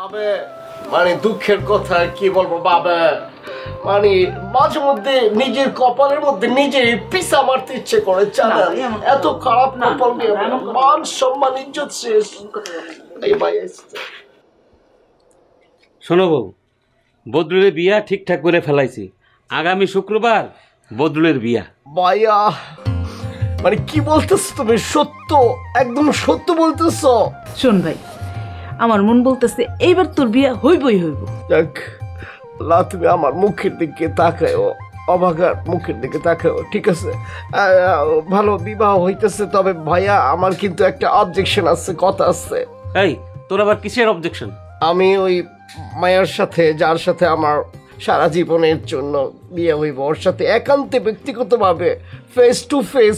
বাবে মানে দুঃখের কথা কি বলবো বাবে, মানে মাঝে মধ্যে নিজের কপালের মধ্যে নিজে পিসা মারতে ইচ্ছে করে, জানেন? এত খারাপ কপাল নিয়ে মান সম্মান ইজ্জত শেষ। শোনো বউ, বদরুলের বিয়া ঠিকঠাক করে ফেলাইছি, আগামী শুক্রবার বদরুলের বিয়া। ভাইয়া মানে কি বলতেছো তুমি? সত্য, একদম সত্য বলতেছো? শোন ভাই, আমার মন বলতেছে এইবার তোর বিয়া হইবই হইব। দেখ না, তুমি আমার মুখের দিকে তাকাও, অবাগার মুখের দিকে তাকাও, ঠিক আছে? ভালো বিবাহ হইতেছে, তবে ভাইয়া আমার কিন্তু একটা অবজেকশন আছে, কথা আছে। এই তোর আবার কিসের অবজেকশন? আমি ওই মায়ের সাথে, যার সাথে আমার সারা জীবনের জন্য বিয়ে হইব, ওর সাথে একান্তে ব্যক্তিগতভাবে ফেস টু ফেস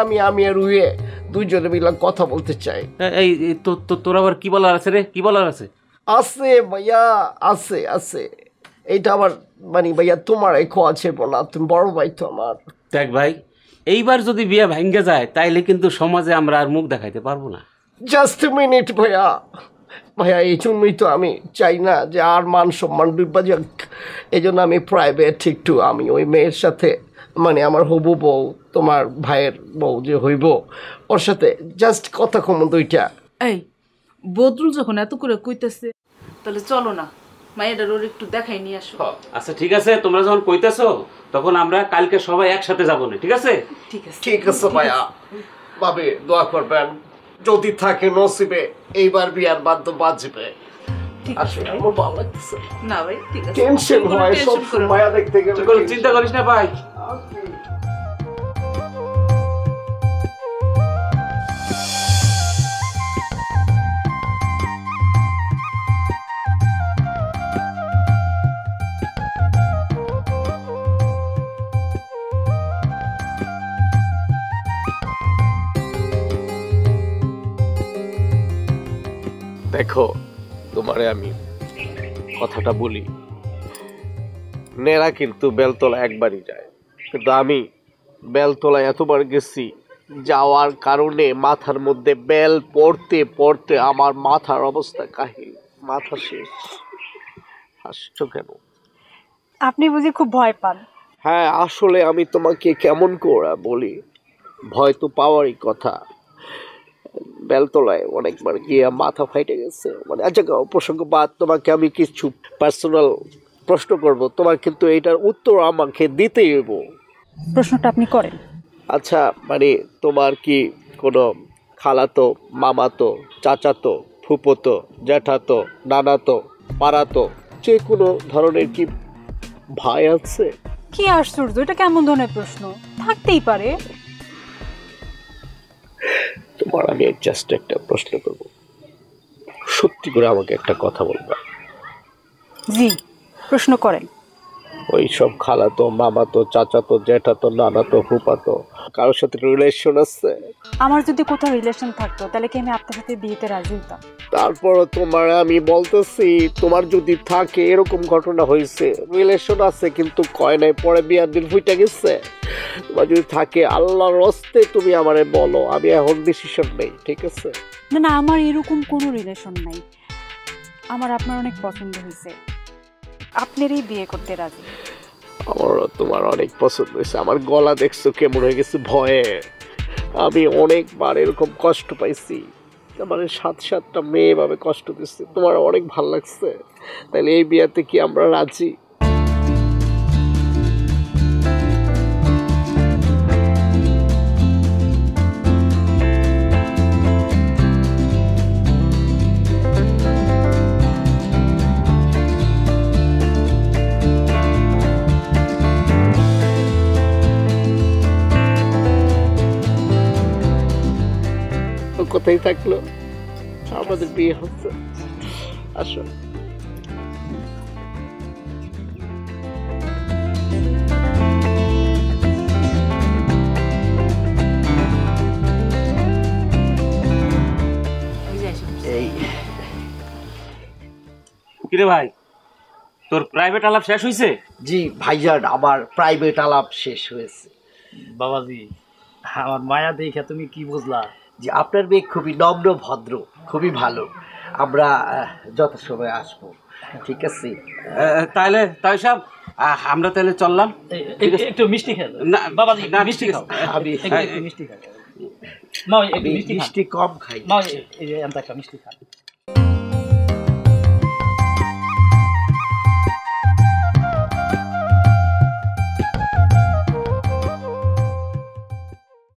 আমি আর উইয়ে দুইজনে মিলে কথা বলতে চাই। এই তোর আবার কি বলার আছে রে? কি বলার আছে? আছে ভাইয়া, আছে আছে। এইটা আবার মানে ভাইয়া তোমার খোয়া ছিল না, তুমি বড় ভাই তো আমার। দেখ ভাই, এইবার যদি বিয়ে ভাঙ্গে যায় তাইলে কিন্তু সমাজে আমরা আর মুখ দেখাইতে পারবো না। জাস্ট মিনিট ভাইয়া, ভাইয়া এই জন্যই তো আমি চাই না যে আর মান সম্মান ডুবা যাক। এই জন্য আমি প্রাইভেট একটু, আমি ওই মেয়ের সাথে মানে আমার হবু বউ, তোমার ভাইয়ের বউ যে হইব, ওর সাথে জাস্ট কথা কম দুইটা। এই বদরুল যখন এত করে কইতেছে, তাহলে চলো না মায়ের ওর একটু দেখাই নিয়ে আসো। আচ্ছা ঠিক আছে, তোমরা যখন কইতেছো তখন আমরা কালকে সবাই একসাথে যাবো না, ঠিক আছে? ঠিক আছে ঠিক আছে ভাইয়া, ভাবে দোয়া করবেন, যদি থাকে নসিবে এইবার বিয়ার বাদ্য বাজবে। আসলে আমার ভালো লাগছে না ভাই, ঠিক আছে। টেনশন হয় সব সময় দেখতে গেলে। চিন্তা করিস না ভাই। দেখো তোমারে আমি কথাটা বলি, নেরা কিন্তু বেলতলা একবারই যায়, কিন্তু আমি বেলতলা এতবার গেছি, যাওয়ার কারণে মাথার মধ্যে বেল পড়তে পড়তে আমার মাথার অবস্থা কাহিল, মাথা শেষ। হাসছো কেন? আপনি বুঝি খুব ভয় পান? হ্যাঁ আসলে আমি তোমাকে কেমন করে বলি, ভয় তো পাওয়ারই কথা। বেলতলায় অনেকবার গিয়ে মাথা ফাইটে গেছে। মানে আচ্ছা প্রসঙ্গ বাদ, তোমাকে আমি কিছু পার্সোনাল প্রশ্ন করব, তোমার কিন্তু এইটার উত্তর আমাকে দিতেই হইব। প্রশ্নটা আপনি করেন। আচ্ছা মানে তোমার কি কোনো খালাতো, মামাতো, চাচাতো, ফুপোতো, জ্যাঠাতো, নানাতো, পাড়াতো, যে কোনো ধরনের কি ভাই আছে? কি আশ্চর্য, এটা কেমন ধরনের প্রশ্ন? থাকতেই পারে। তোমার আমি জাস্ট একটা প্রশ্ন করব, সত্যি করে আমাকে একটা কথা বলবা। জি, প্রশ্ন করেন। ওই সব খালাতো, মামাতো, চাচাতো, জ্যাঠাতো, নানাতো, ফুপাতো, কারোর সাথে রিলেশন আছে? আমার যদি কোথাও রিলেশন থাকতো তাহলে কি আমি আপনার সাথে বিয়েতে রাজি হতাম? তারপরও তোমার আমি বলতেছি, তোমার যদি থাকে, এরকম ঘটনা হয়েছে, রিলেশন আছে কিন্তু কয় নাই, পরে বিয়ার দিন ফুইটা গেছে, তোমার যদি থাকে আল্লাহর রস্তে তুমি আমারে বলো, আমি এখন ডিসিশন নেই, ঠিক আছে? না না, আমার এরকম কোনো রিলেশন নাই। আমার আপনার অনেক পছন্দ হয়েছে, আপনারই বিয়ে করতে রাজি। আমারও তোমার অনেক পছন্দ হয়েছে। আমার গলা দেখছো কেমন হয়ে গেছে ভয়ে, আমি অনেকবার এরকম কষ্ট পাইছি, মানে 7-7টা মেয়ে ভাবে কষ্ট দিচ্ছে, তোমার অনেক ভালো লাগছে, তাহলে এই বিয়াতে কি আমরা রাজি? কোথায় থাকলো, আমাদের বিয়ে হচ্ছে। আসো। কিরে ভাই, তোর প্রাইভেট আলাপ শেষ হয়েছে? জি ভাইজান, আমার প্রাইভেট আলাপ শেষ হয়েছে। বাবাজি, আমার মায়া দেখে তুমি কি বুঝলা? যে আপনার মেয়ে খুবই নম্র ভদ্র, খুবই ভালো। আমরা যথাসময়ে আসবো, ঠিক আছে? তাহলে তাই সব আমরা তাহলে চললাম। একটু মিষ্টি খেয়ে না বাবাজি, না, মিষ্টি ঠিক খাও। আছে। আমি একটু মিষ্টি খাও। মা একটু মিষ্টি খাও। মিষ্টি কম খাই। মা এই যে একটা মিষ্টি খাও।